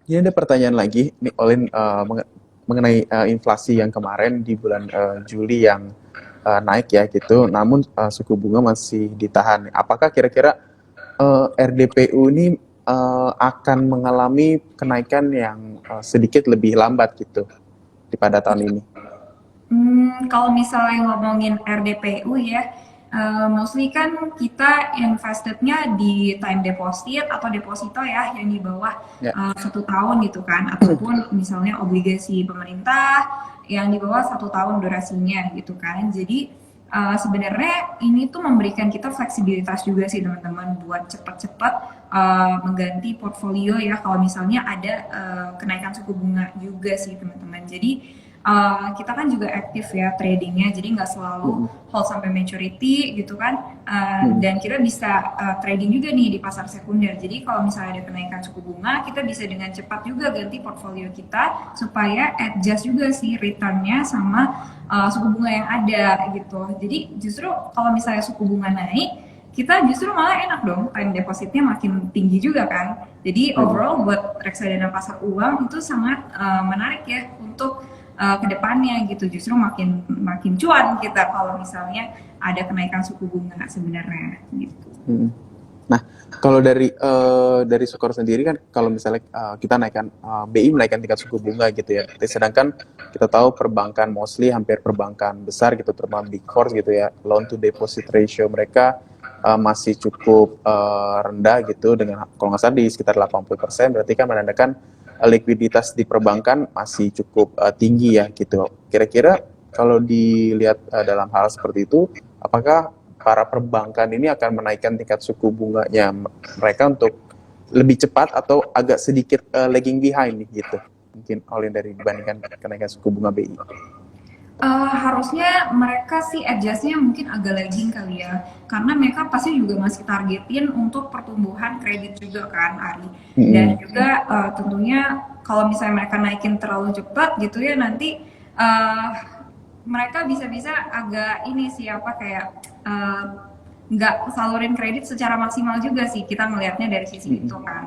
Ini ada pertanyaan lagi, nih Olin, mengenai inflasi yang kemarin di bulan Juli yang naik ya gitu, namun suku bunga masih ditahan. Apakah kira-kira RDPU ini akan mengalami kenaikan yang sedikit lebih lambat gitu di pada tahun ini? Kalau misalnya ngomongin RDPU ya, mostly kan kita investednya di time deposit atau deposito ya yang di bawah Ya. 1 tahun gitu kan, ataupun misalnya obligasi pemerintah yang di bawah 1 tahun durasinya gitu kan. Jadi sebenarnya ini tuh memberikan kita fleksibilitas juga sih teman-teman buat cepat-cepat mengganti portfolio ya kalau misalnya ada kenaikan suku bunga juga sih teman-teman. Jadi kita kan juga aktif ya tradingnya, jadi nggak selalu Mm-mm. hold sampai maturity gitu kan. Mm-mm. Dan kita bisa trading juga nih di pasar sekunder. Jadi kalau misalnya ada kenaikan suku bunga, kita bisa dengan cepat juga ganti portfolio kita supaya adjust juga sih returnnya sama suku bunga yang ada gitu. Jadi justru kalau misalnya suku bunga naik, kita justru malah enak dong, time depositnya makin tinggi juga kan. Jadi Mm-mm. overall buat reksadana pasar uang itu sangat menarik ya untuk kedepannya gitu, justru makin makin cuan kita kalau misalnya ada kenaikan suku bunga sebenarnya gitu. Mm-mm. Nah, kalau dari Sukor sendiri kan, kalau misalnya kita naikkan BI menaikkan tingkat suku bunga gitu ya. Sedangkan kita tahu perbankan mostly hampir perbankan besar gitu, terutama Big Four gitu ya, loan to deposit ratio mereka masih cukup rendah gitu dengan kalau nggak salah di sekitar 80%, berarti kan menandakan likuiditas di perbankan masih cukup tinggi ya gitu. Kira-kira kalau dilihat dalam hal seperti itu, apakah para perbankan ini akan menaikkan tingkat suku bunganya mereka untuk lebih cepat atau agak sedikit lagging behind nih gitu, mungkin all in dari dibandingkan kenaikan suku bunga BI? Harusnya mereka sih adjustnya mungkin agak lagging kali ya, karena mereka pasti juga masih targetin untuk pertumbuhan kredit juga kan, Ari. Dan Mm-hmm. juga tentunya kalau misalnya mereka naikin terlalu cepat gitu ya, nanti uh, mereka bisa-bisa agak ini sih apa kayak nggak salurin kredit secara maksimal juga sih kita ngelihatnya dari sisi itu Mm-hmm. kan.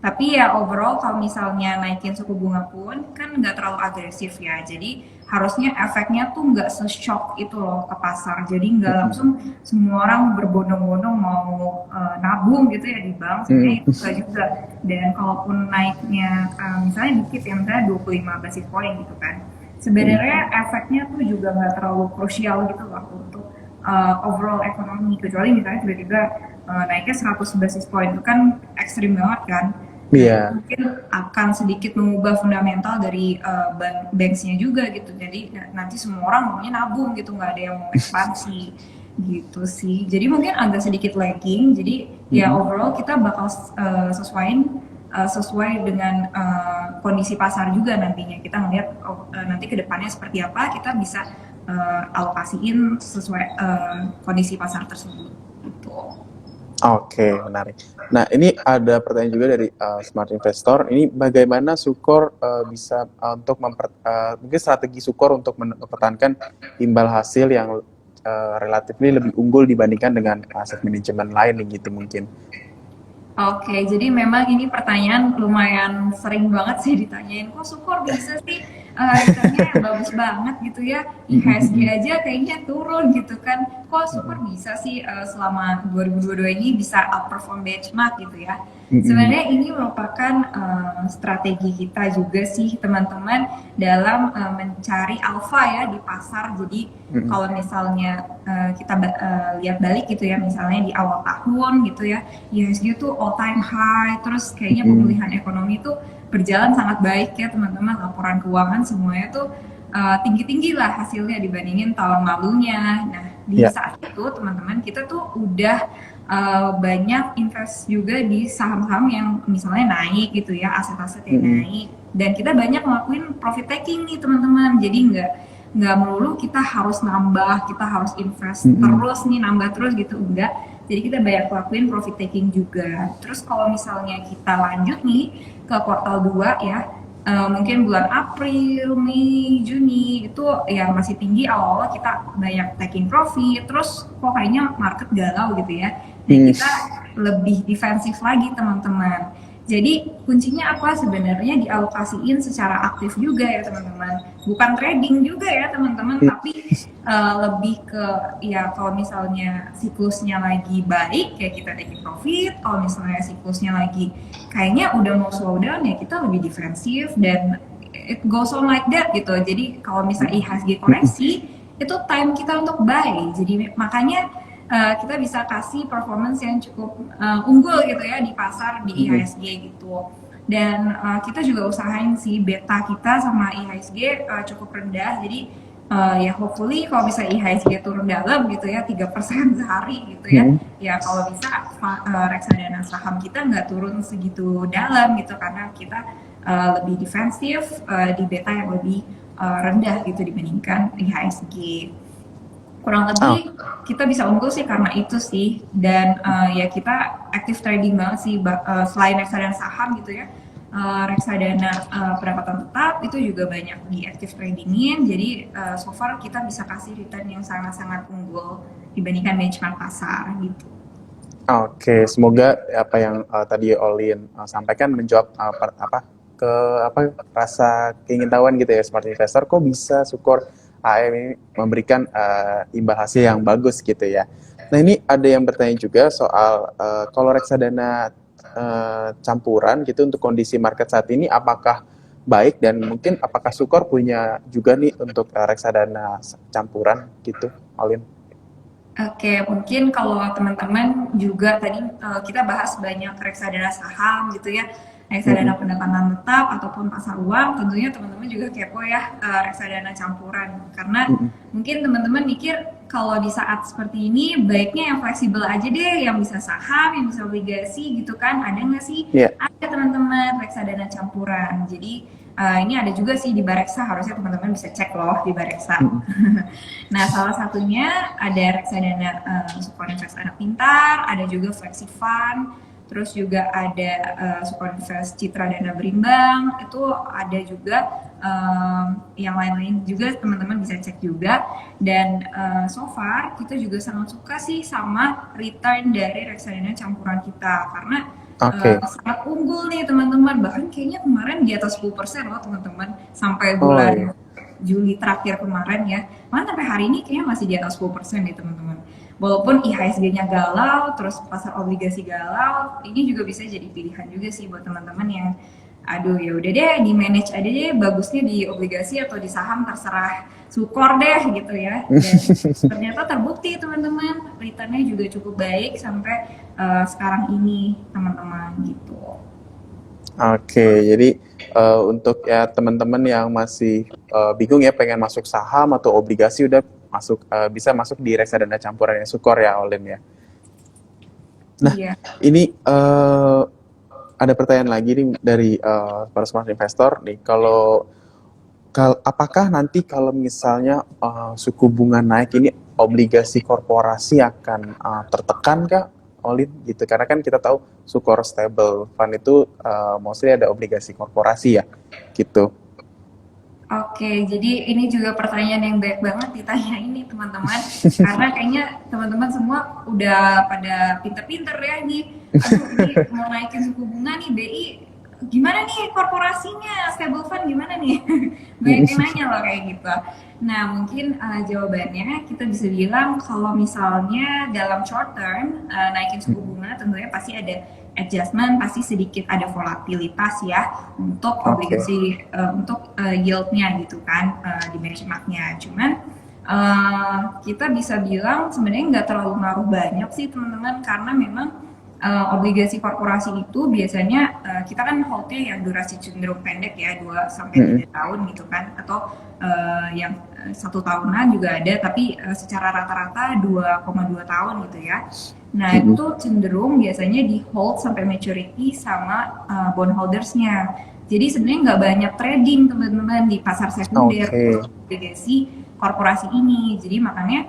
Tapi ya overall kalau misalnya naikin suku bunga pun kan nggak terlalu agresif ya. Jadi harusnya efeknya tuh nggak se-shock itu loh ke pasar. Jadi nggak Mm-hmm. langsung semua orang berbondong-bondong mau nabung gitu ya di bank. Sebenarnya itu nggak juga. Dan kalaupun naiknya misalnya dikit ya misalnya 25 basis point gitu kan. Mm-hmm. Sebenarnya efeknya tuh juga nggak terlalu krusial gitu loh untuk overall ekonomi, kecuali misalnya tiba-tiba naiknya 100 basis point itu kan ekstrim banget kan. Nah itu Iya. mungkin akan sedikit mengubah fundamental dari banksnya juga gitu. Jadi nanti semua orang maunya nabung gitu, nggak ada yang mau ekspansi gitu sih. Jadi mungkin agak sedikit lagging. Jadi ya Mm-hmm. overall kita bakal sesuai dengan kondisi pasar juga nantinya. Kita ngelihat nanti kedepannya seperti apa, kita bisa alokasiin sesuai kondisi pasar tersebut. Gitu. Oke, menarik. Nah, ini ada pertanyaan juga dari Smart Investor. Ini bagaimana Sukor bisa mungkin strategi Sukor untuk mempertahankan imbal hasil yang relatif lebih unggul dibandingkan dengan aset manajemen lain gitu mungkin. Oke, jadi memang ini pertanyaan lumayan sering banget sih ditanyain, kok Sukor bisa sih returnnya bagus banget gitu ya, IHSG aja kayaknya turun gitu kan, kok Sukor bisa sih selama 2022 ini bisa outperform benchmark gitu ya. Sebenarnya ini merupakan strategi kita juga sih teman-teman dalam mencari alpha ya di pasar. Jadi kalau misalnya kita lihat balik gitu ya, misalnya di awal tahun gitu ya, IHSG tuh all time high, terus kayaknya pemulihan ekonomi tuh berjalan sangat baik ya teman-teman, laporan keuangan semuanya tuh tinggi-tinggi lah hasilnya dibandingin tahun lalunya. Nah di Ya. saat itu teman-teman kita tuh udah banyak invest juga di saham-saham yang misalnya naik gitu ya, aset-aset yang naik, dan kita banyak ngelakuin profit taking nih teman-teman. Jadi nggak melulu kita harus nambah, kita harus invest terus nih, nambah terus gitu, enggak. Jadi kita banyak lakuin profit taking juga. Terus kalau misalnya kita lanjut nih ke kuartal 2 ya, mungkin bulan April, Mei, Juni itu ya masih tinggi, awal-awal kita banyak taking profit, terus kok kayaknya market galau gitu ya. Nah kita lebih defensif lagi teman-teman. Jadi kuncinya apa? Sebenarnya dialokasiin secara aktif juga ya teman-teman. Bukan trading juga ya teman-teman, tapi lebih ke ya kalau misalnya siklusnya lagi baik ya kita taking profit. Kalau misalnya siklusnya lagi kayaknya udah mau slow down ya kita lebih defensif dan it goes on like that gitu. Jadi kalau misalnya IHSG koreksi itu time kita untuk buy. Jadi makanya kita bisa kasih performance yang cukup unggul gitu ya di pasar di IHSG gitu. Dan kita juga usahain sih beta kita sama IHSG cukup rendah. Jadi ya hopefully kalau bisa IHSG turun dalam gitu ya 3% sehari gitu ya. Ya kalau bisa reksadana saham kita nggak turun segitu dalam gitu karena kita lebih defensif di beta yang lebih rendah gitu dibandingkan IHSG. Kurang lebih kita bisa unggul sih karena itu sih. Dan ya kita active trading banget sih selain reksadana saham gitu ya, reksadana pendapatan tetap itu juga banyak di active tradingin. Jadi so far kita bisa kasih return yang sangat-sangat unggul dibandingkan benchmark pasar gitu. Oke, semoga apa yang tadi Olin sampaikan menjawab rasa keingintahuan gitu ya smart investor, kok bisa Sukor AM ini memberikan imbal hasil yang bagus gitu ya. Nah ini ada yang bertanya juga soal kalau reksadana campuran gitu untuk kondisi market saat ini apakah baik, dan mungkin apakah Sukor punya juga nih untuk reksadana campuran gitu, Olin? Oke, mungkin kalau teman-teman juga tadi kita bahas banyak reksadana saham gitu ya, reksadana pendapatan tetap ataupun pasar uang. Tentunya teman-teman juga kepo ya reksadana campuran, karena mungkin teman-teman mikir kalau di saat seperti ini baiknya yang fleksibel aja deh, yang bisa saham, yang bisa obligasi gitu kan. Ada nggak sih? Yeah. Ada teman-teman reksadana campuran. Jadi ini ada juga sih di Bareksa, harusnya teman-teman bisa cek loh di Bareksa. Nah, salah satunya ada reksadana Sukor Invest Anak Pintar, ada juga Flexi Fund, terus juga ada Sukor Invest Citra Dana Berimbang, itu ada juga yang lain-lain juga teman-teman bisa cek juga. Dan so far kita juga sangat suka sih sama return dari reksadana campuran kita, karena sangat unggul nih teman-teman. Bahkan kayaknya kemarin di atas 10% loh teman-teman sampai bulan Juli terakhir kemarin ya. Mana sampai hari ini kayaknya masih di atas 10% nih teman-teman. Walaupun IHSG-nya galau, terus pasar obligasi galau, ini juga bisa jadi pilihan juga sih buat teman-teman yang aduh ya udah deh di manage aja deh, bagusnya di obligasi atau di saham terserah Sukor deh gitu ya. Dan ternyata terbukti teman-teman returnnya juga cukup baik sampai sekarang ini teman-teman gitu. Oke, jadi untuk ya teman-teman yang masih bingung ya pengen masuk saham atau obligasi, udah masuk bisa masuk di reksadana campuran yang Sukor ya, Olin ya. Nah, ini ada pertanyaan lagi nih dari para smart investor nih, apakah nanti kalau misalnya suku bunga naik ini obligasi korporasi akan tertekan kah, Olin gitu? Karena kan kita tahu Sukor Stable Fund itu mostly ada obligasi korporasi ya gitu. Oke, jadi ini juga pertanyaan yang baik banget ditanya ini teman-teman, karena kayaknya teman-teman semua udah pada pinter-pinter ya nih. Aduh, ini mau naikin suku bunga nih BI, gimana nih korporasinya, stable fund gimana nih? Banyak yang nanya loh kayak gitu. Nah mungkin jawabannya kita bisa bilang kalau misalnya dalam short term naikin suku bunga tentunya pasti ada adjustment, pasti sedikit ada volatilitas ya untuk obligasi untuk yieldnya gitu kan di benchmarknya. Cuman kita bisa bilang sebenarnya nggak terlalu ngaruh banyak sih teman-teman, karena memang obligasi korporasi itu biasanya kita kan holdnya yang durasi cenderung pendek ya, 2-3 tahun gitu kan, atau yang 1 tahunan juga ada, tapi secara rata-rata 2,2 tahun gitu ya. Nah itu cenderung biasanya di hold sampai maturity sama bondholdersnya. Jadi sebenarnya nggak banyak trading teman-teman di pasar sekunder obligasi korporasi ini. Jadi makanya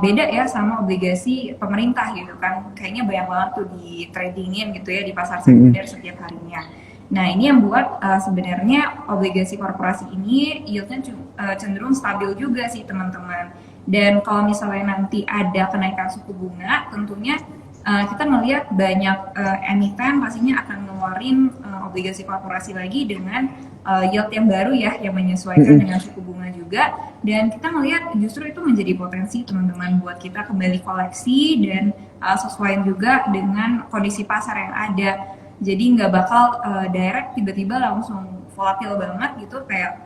beda ya sama obligasi pemerintah gitu kan, kayaknya banyak banget tuh di tradingin gitu ya di pasar sekunder setiap harinya. Nah ini yang buat sebenarnya obligasi korporasi ini yieldnya cenderung stabil juga sih teman-teman. Dan kalau misalnya nanti ada kenaikan suku bunga, tentunya kita melihat banyak emiten pastinya akan ngeluarin obligasi korporasi lagi dengan yield yang baru ya, yang menyesuaikan dengan suku bunga juga. Dan kita melihat justru itu menjadi potensi teman-teman buat kita kembali koleksi dan sesuaiin juga dengan kondisi pasar yang ada. Jadi nggak bakal direct tiba-tiba langsung volatil banget gitu kayak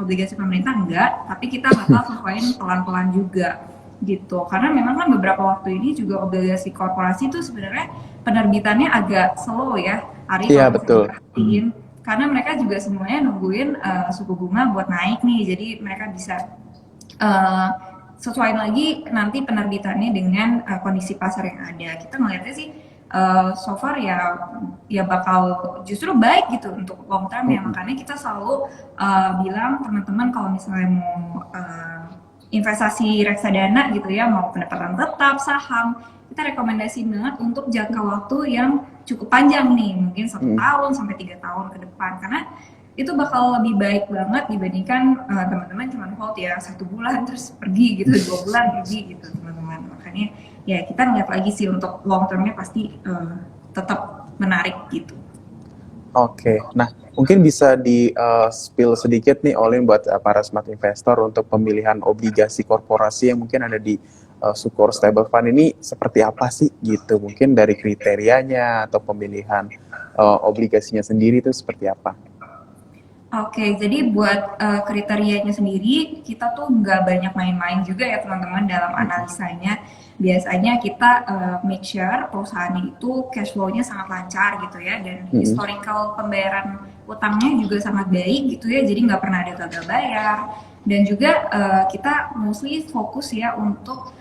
obligasi pemerintah, enggak, tapi kita bakal sesuaiin pelan-pelan juga gitu. Karena memang kan beberapa waktu ini juga obligasi korporasi itu sebenarnya penerbitannya agak slow ya, Ari, Iya, kalau betul. misalnya perhatiin. Karena mereka juga semuanya nungguin suku bunga buat naik nih, jadi mereka bisa uh, sesuaiin lagi nanti penerbitannya dengan kondisi pasar yang ada. Kita ngeliatnya sih so far ya bakal justru baik gitu untuk long term ya. Makanya kita selalu bilang teman-teman kalau misalnya mau investasi reksadana gitu ya, mau pendapatan tetap, saham, kita rekomendasi banget untuk jangka waktu yang cukup panjang nih, mungkin 1 tahun sampai 3 tahun ke depan, karena itu bakal lebih baik banget dibandingkan teman-teman cuma hold ya 1 bulan terus pergi gitu, 2 bulan pergi gitu teman-teman. Makanya ya kita ngeliat lagi sih untuk long termnya pasti tetap menarik gitu. Oke, nah mungkin bisa di spill sedikit nih Olin buat para smart investor untuk pemilihan obligasi korporasi yang mungkin ada di Sukor Stable Fund ini seperti apa sih gitu? Mungkin dari kriterianya atau pemilihan obligasinya sendiri itu seperti apa? Oke, jadi buat kriterianya sendiri kita tuh nggak banyak main-main juga ya teman-teman dalam analisanya. Biasanya kita make sure perusahaannya itu cash flow-nya sangat lancar gitu ya, dan historical pembayaran utangnya juga sangat baik gitu ya, jadi nggak pernah ada gagal bayar. Dan juga kita mostly fokus ya untuk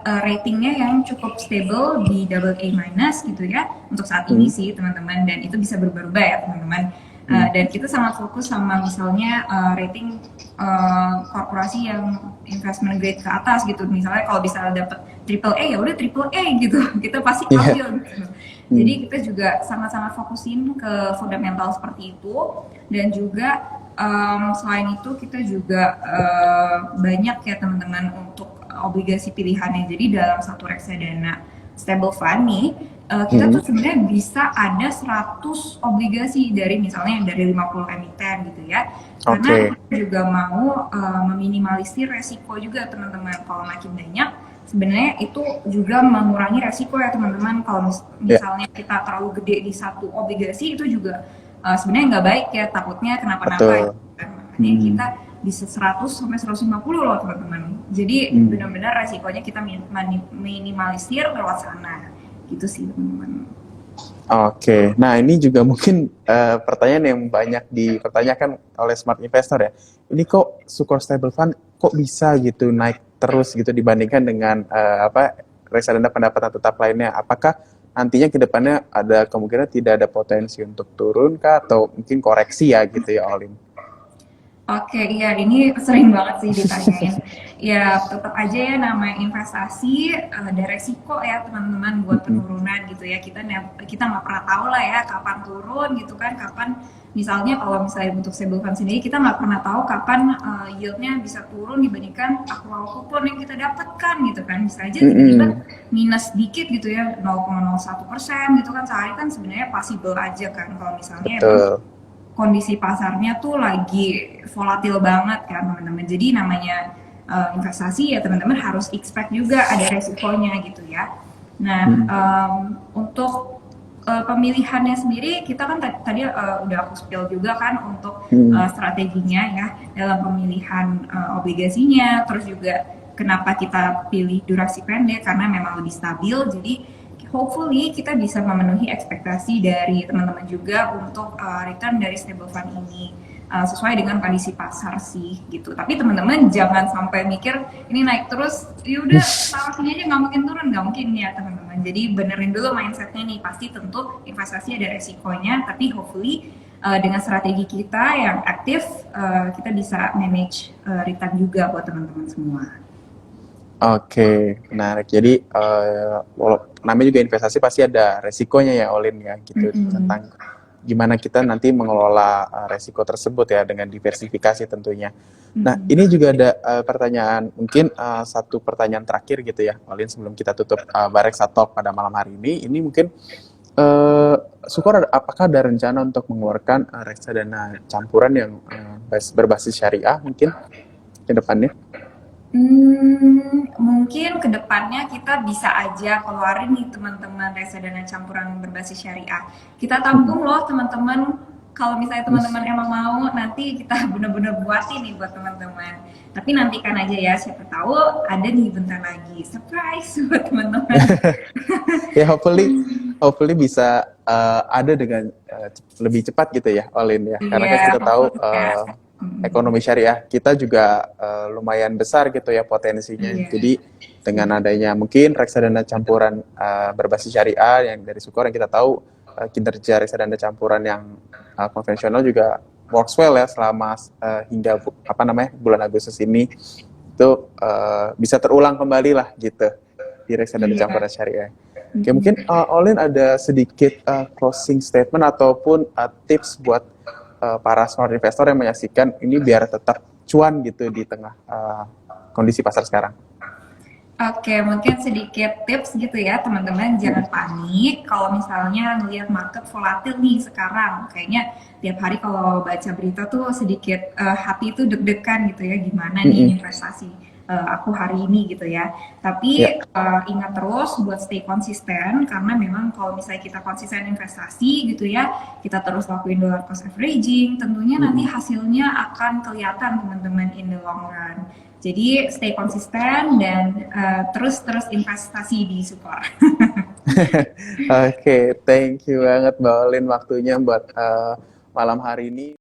ratingnya yang cukup stable di AA minus gitu ya untuk saat ini sih teman-teman, dan itu bisa berubah-ubah ya teman-teman. Dan kita sangat fokus sama misalnya rating korporasi yang investment grade ke atas gitu. Misalnya kalau bisa dapet triple A ya udah triple A gitu, kita pasti ambil gitu. Jadi kita juga sangat-sangat fokusin ke fundamental seperti itu. Dan juga selain itu kita juga banyak ya teman-teman untuk obligasi pilihannya. Jadi dalam satu reksadana stable fund nih, kita tuh sebenarnya bisa ada 100 obligasi dari misalnya dari 50 emiten gitu ya. Karena kita juga mau meminimalisir resiko juga teman-teman. Kalau makin banyak sebenarnya itu juga mengurangi resiko ya teman-teman. Kalau misalnya kita terlalu gede di satu obligasi itu juga sebenarnya nggak baik ya, takutnya kenapa-napa. Makanya kita bisa 100 sampai 150 loh teman-teman. Jadi benar-benar resikonya kita minimalisir lewat sana. Gitu sih teman-teman. Oke, nah ini juga mungkin pertanyaan yang banyak dipertanyakan oleh smart investor ya. Ini kok Sukor Stable Fund kok bisa gitu naik terus gitu dibandingkan dengan reksadana pendapatan tetap lainnya? Apakah nantinya ke depannya ada kemungkinan tidak ada potensi untuk turun kah atau mungkin koreksi ya gitu ya Olin? Oke, iya ini sering banget sih ditanyain. Ya tetap aja ya namanya investasi ada resiko ya teman-teman buat penurunan gitu ya. Kita nggak pernah tahu lah ya kapan turun gitu kan, kapan misalnya kalau misalnya untuk stable fund sendiri kita nggak pernah tahu kapan yieldnya bisa turun dibandingkan akrual kupon yang kita dapatkan gitu kan. Bisa aja tiba-tiba minus dikit gitu ya 0,01% gitu kan, sehari kan sebenarnya possible aja kan kalau misalnya kondisi pasarnya tuh lagi volatil banget kan teman-teman. Jadi namanya investasi ya teman-teman harus expect juga ada resikonya gitu ya. Nah untuk pemilihannya sendiri kita kan tadi udah aku spill juga kan untuk strateginya ya dalam pemilihan obligasinya, terus juga kenapa kita pilih durasi pendek karena memang lebih stabil. Jadi hopefully kita bisa memenuhi ekspektasi dari teman-teman juga untuk return dari stable fund ini sesuai dengan kondisi pasar sih gitu. Tapi teman-teman jangan sampai mikir ini naik terus, yaudah taruh sini aja nggak mungkin turun, nggak mungkin ya teman-teman. Jadi benerin dulu mindsetnya nih, pasti tentu investasi ada resikonya, tapi hopefully dengan strategi kita yang aktif kita bisa manage return juga buat teman-teman semua. Oke, menarik. Jadi namanya juga investasi pasti ada resikonya ya Olin ya gitu, tentang gimana kita nanti mengelola resiko tersebut ya dengan diversifikasi tentunya. Nah ini juga ada pertanyaan, mungkin satu pertanyaan terakhir gitu ya Olin sebelum kita tutup Bareksa Talk pada malam hari ini. Ini mungkin Eh, apakah ada rencana untuk mengeluarkan reksadana campuran yang berbasis syariah mungkin ke depannya? Mungkin kedepannya kita bisa aja keluarin nih teman-teman reksadana campuran berbasis syariah. Kita Mm-mm. tampung loh teman-teman. Kalau misalnya teman-teman emang mau, nanti kita bener-bener buatin nih buat teman-teman. Tapi nantikan aja ya, siapa tahu ada nih bentar lagi surprise buat teman-teman. Ya hopefully bisa ada dengan lebih cepat gitu ya, Olin ya. Karena Iya, kan kita tahu hopefully ya. Mm, ekonomi syariah kita juga lumayan besar gitu ya potensinya. iya, Jadi dengan adanya mungkin reksadana campuran berbasis syariah yang dari Sukor yang kita tahu kinerja reksadana campuran yang konvensional juga works well ya selama hingga bulan Agustus ini itu bisa terulang kembali lah gitu di reksadana iya. campuran syariah. Oke, mungkin Olin ada sedikit closing statement ataupun tips buat para smart investor yang menyaksikan ini biar tetap cuan gitu di tengah kondisi pasar sekarang. Oke, mungkin sedikit tips gitu ya teman-teman, jangan panik kalau misalnya ngelihat market volatil nih sekarang. Kayaknya tiap hari kalau baca berita tuh sedikit hati itu deg-degan gitu ya, gimana nih Mm-mm. investasi aku hari ini gitu ya. Ya. Tapi ingat terus buat stay konsisten karena memang kalau misalnya kita konsisten investasi gitu ya, kita terus lakuin dollar cost averaging, tentunya nanti Mm-mm. hasilnya akan kelihatan teman-teman in the long run. Jadi stay konsisten dan terus investasi di Sukor. Oke, thank you banget Mbak Olin waktunya buat malam hari ini.